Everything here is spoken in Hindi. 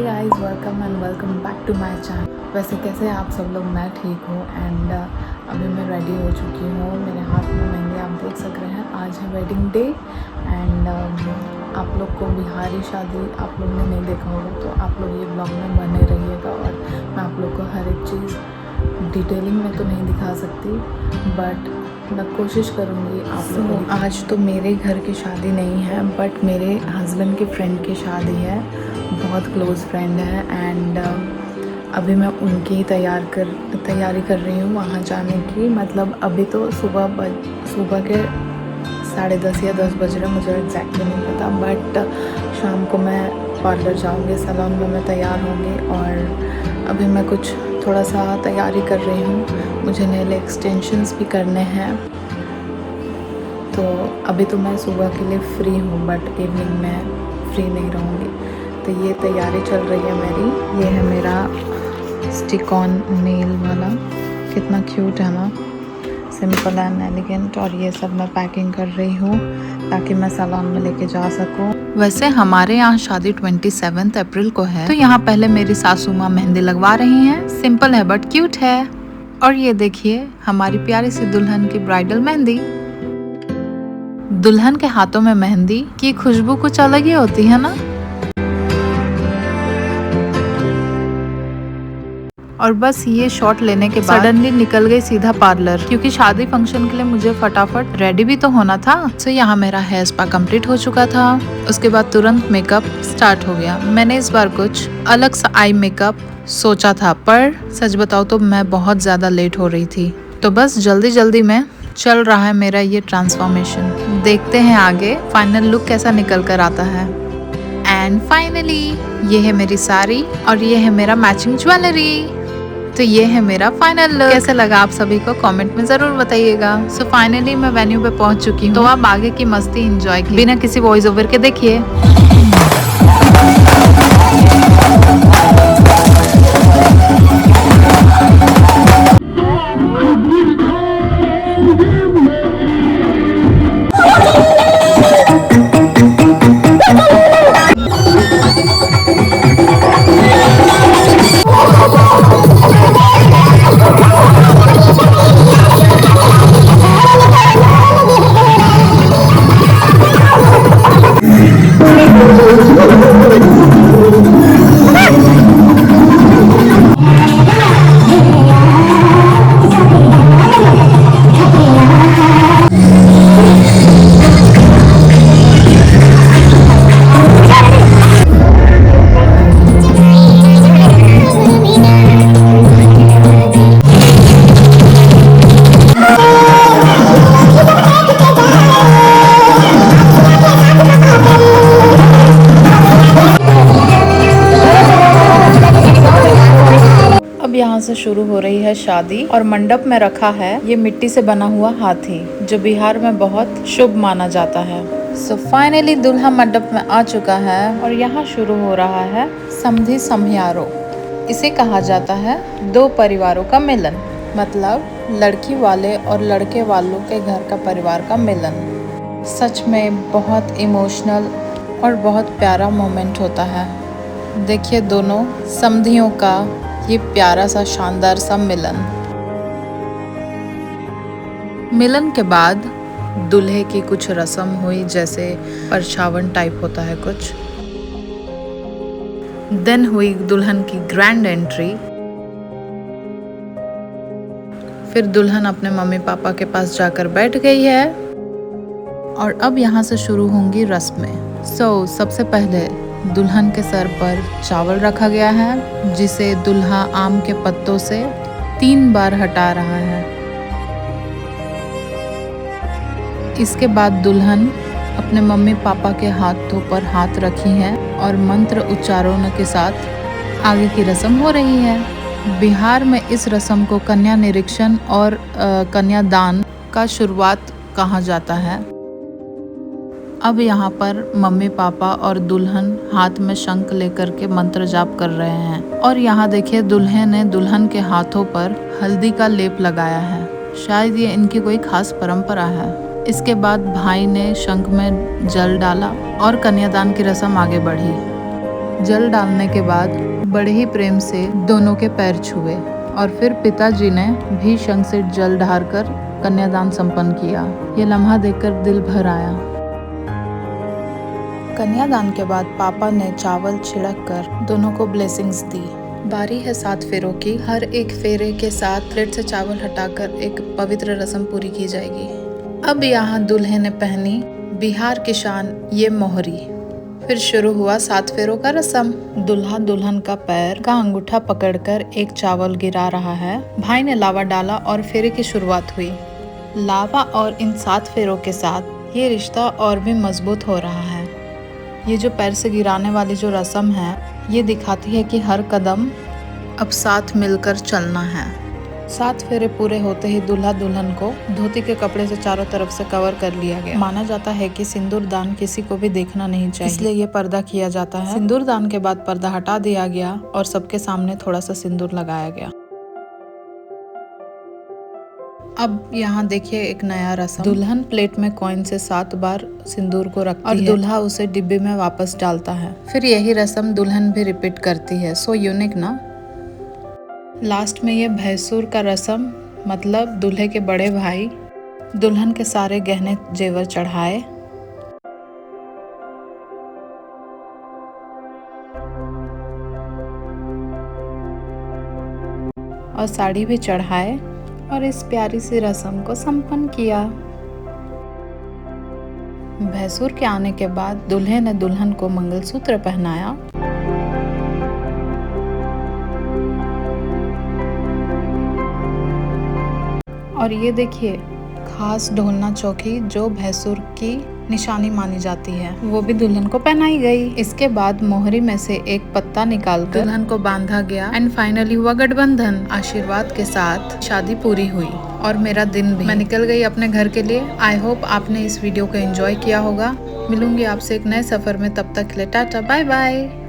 Guys, welcome back to my channel. वैसे कैसे आप सब लोग? मैं ठीक हूँ एंड अभी मैं रेडी हो चुकी हूँ। मेरे हाथ में मेहंदी आप देख सक रहे हैं। आज है वेडिंग डे एंड आप लोग को बिहारी शादी आप लोग ने नहीं देखा होगा तो आप लोग ये ब्लॉग में बने रहिएगा और मैं आप लोग को हर एक चीज़ डिटेलिंग में तो नहीं दिखा सकती बट मैं कोशिश करूँगी आप लोगों को। आज तो मेरे घर की शादी नहीं है बट मेरे हस्बैंड के फ्रेंड की शादी है, बहुत क्लोज़ फ्रेंड है एंड अभी मैं उनकी तैयारी कर रही हूँ वहाँ जाने की। मतलब अभी तो सुबह के 10:30 या 10 बज रहे, मुझे एग्जैक्टली नहीं पता बट शाम को मैं पार्लर जाऊँगी, सैलून में मैं तैयार होंगी और अभी मैं कुछ थोड़ा सा तैयारी कर रही हूँ। मुझे नेल एक्सटेंशंस भी करने हैं तो अभी तो मैं सुबह के लिए फ्री हूँ बट इवनिंग में फ्री नहीं रहूँगी। तो ये तैयारी चल रही है मेरी। ये है मेरा स्टिक ऑन नेल वाला, कितना क्यूट है ना, सिंपल एंड एलिगेंट। और ये सब मैं पैकिंग कर रही हूँ ताकि मैं सैलून में लेके जा सकूँ। वैसे हमारे यहाँ शादी 27 अप्रैल को है तो यहाँ पहले मेरी सासू माँ मेहंदी लगवा रही हैं। सिंपल है बट क्यूट है। और ये देखिए हमारी प्यारी सी दुल्हन की ब्राइडल मेहंदी। दुल्हन के हाथों में मेहंदी की खुशबू कुछ अलग ही होती है ना। और बस ये शॉट लेने के बाद सडनली निकल गई सीधा पार्लर, क्योंकि शादी फंक्शन के लिए मुझे फटाफट रेडी भी तो होना था। तो यहाँ मेरा हेयर स्पा कंप्लीट हो चुका था। उसके बाद तुरंत मेकअप स्टार्ट हो गया। मैंने इस बार कुछ अलग सा आई मेकअप सोचा था पर सच बताओ तो मैं बहुत ज्यादा लेट हो रही थी, तो बस जल्दी में चल रहा है मेरा ये ट्रांसफॉर्मेशन। देखते हैं आगे फाइनल लुक कैसा निकल कर आता है। एंड फाइनली ये है मेरी साड़ी और ये है मेरा मैचिंग ज्वेलरी। तो ये है मेरा फाइनल लुक। कैसे लगा आप सभी को कमेंट में जरूर बताइएगा। सो फाइनली मैं वेन्यू पे पहुंच चुकी हूँ, तो आप आगे की मस्ती एंजॉय बिना किसी वॉइस ओवर के देखिए। यहाँ से शुरू हो रही है शादी और मंडप में रखा है ये मिट्टी से बना हुआ हाथी, जो बिहार में बहुत शुभ माना जाता है। सो फाइनली दूल्हा मंडप में आ चुका है और यहाँ शुरू हो रहा है समधी समहियारो। इसे कहा जाता है दो परिवारों का मिलन, मतलब लड़की वाले और लड़के वालों के घर का परिवार का मिलन। सच में बहुत इमोशनल और बहुत प्यारा मोमेंट होता है। देखिए दोनों समधियों का ये प्यारा सा शानदार सा मिलन के बाद दूल्हे की कुछ रस्म हुई, जैसे परछावन टाइप होता है कुछ। देन हुई दुल्हन की ग्रैंड एंट्री। फिर दुल्हन अपने मम्मी पापा के पास जाकर बैठ गई है और अब यहाँ से शुरू होंगी रस्में। सबसे पहले दुल्हन के सर पर चावल रखा गया है, जिसे दुल्हा आम के पत्तों से 3 बार हटा रहा है। इसके बाद दुल्हन अपने मम्मी पापा के हाथों पर हाथ रखी है और मंत्र उच्चारणों के साथ आगे की रस्म हो रही है। बिहार में इस रस्म को कन्या निरीक्षण और कन्यादान का शुरुआत कहा जाता है। अब यहाँ पर मम्मी पापा और दुल्हन हाथ में शंख लेकर के मंत्र जाप कर रहे हैं और यहाँ देखिए दुल्हे ने दुल्हन के हाथों पर हल्दी का लेप लगाया है। शायद ये इनकी कोई खास परंपरा है। इसके बाद भाई ने शंख में जल डाला और कन्यादान की रस्म आगे बढ़ी। जल डालने के बाद बड़े ही प्रेम से दोनों के पैर छुए और फिर पिताजी ने भी शंख से जल ढारकर कन्यादान संपन्न किया। ये लम्हा देखकर दिल भर आया। कन्यादान के बाद पापा ने चावल छिड़क कर दोनों को ब्लेसिंग्स दी। बारी है 7 फेरों की। हर एक फेरे के साथ प्लेट से चावल हटाकर एक पवित्र रस्म पूरी की जाएगी। अब यहाँ दूल्हे ने पहनी बिहार की शान ये मोहरी। फिर शुरू हुआ 7 फेरों का रस्म। दूल्हा दुल्हन का पैर का अंगूठा पकड़कर एक चावल गिरा रहा है। भाई ने लावा डाला और फेरे की शुरुआत हुई। लावा और इन 7 फेरों के साथ ये रिश्ता और भी मजबूत हो रहा है। ये जो पैर से गिराने वाली जो रस्म है, ये दिखाती है कि हर कदम अब साथ मिलकर चलना है। 7 फेरे पूरे होते ही दूल्हा दुल्हन को धोती के कपड़े से चारों तरफ से कवर कर लिया गया। माना जाता है कि सिंदूर दान किसी को भी देखना नहीं चाहिए, इसलिए ये पर्दा किया जाता है। सिंदूर दान के बाद पर्दा हटा दिया गया और सबके सामने थोड़ा सा सिंदूर लगाया गया। अब यहाँ देखिए एक नया रस्म। दुल्हन प्लेट में कॉइन से 7 बार सिंदूर को रखती है और दूल्हा उसे डिब्बे में वापस डालता है। फिर यही रस्म दुल्हन भी रिपीट करती है। सो यूनिक ना। लास्ट में ये भैंसुर का रस्म, मतलब दूल्हे के बड़े भाई दुल्हन के सारे गहने जेवर चढ़ाए और साड़ी भी चढ़ाए और इस प्यारी सी रस्म को संपन्न किया। भैंसुर के आने के बाद दूल्हे ने दुल्हन को मंगलसूत्र पहनाया। और ये देखिए खास ढोलना चौकी जो भैंसुर की निशानी मानी जाती है, वो भी दुल्हन को पहनाई गई। इसके बाद मोहरी में से एक पत्ता निकालकर दुल्हन को बांधा गया एंड फाइनली हुआ गठबंधन। आशीर्वाद के साथ शादी पूरी हुई और मेरा दिन भी। मैं निकल गई अपने घर के लिए। आई होप आपने इस वीडियो को एंजॉय किया होगा। मिलूंगी आपसे एक नए सफर में, तब तक के लिए टाटा बाय बाय।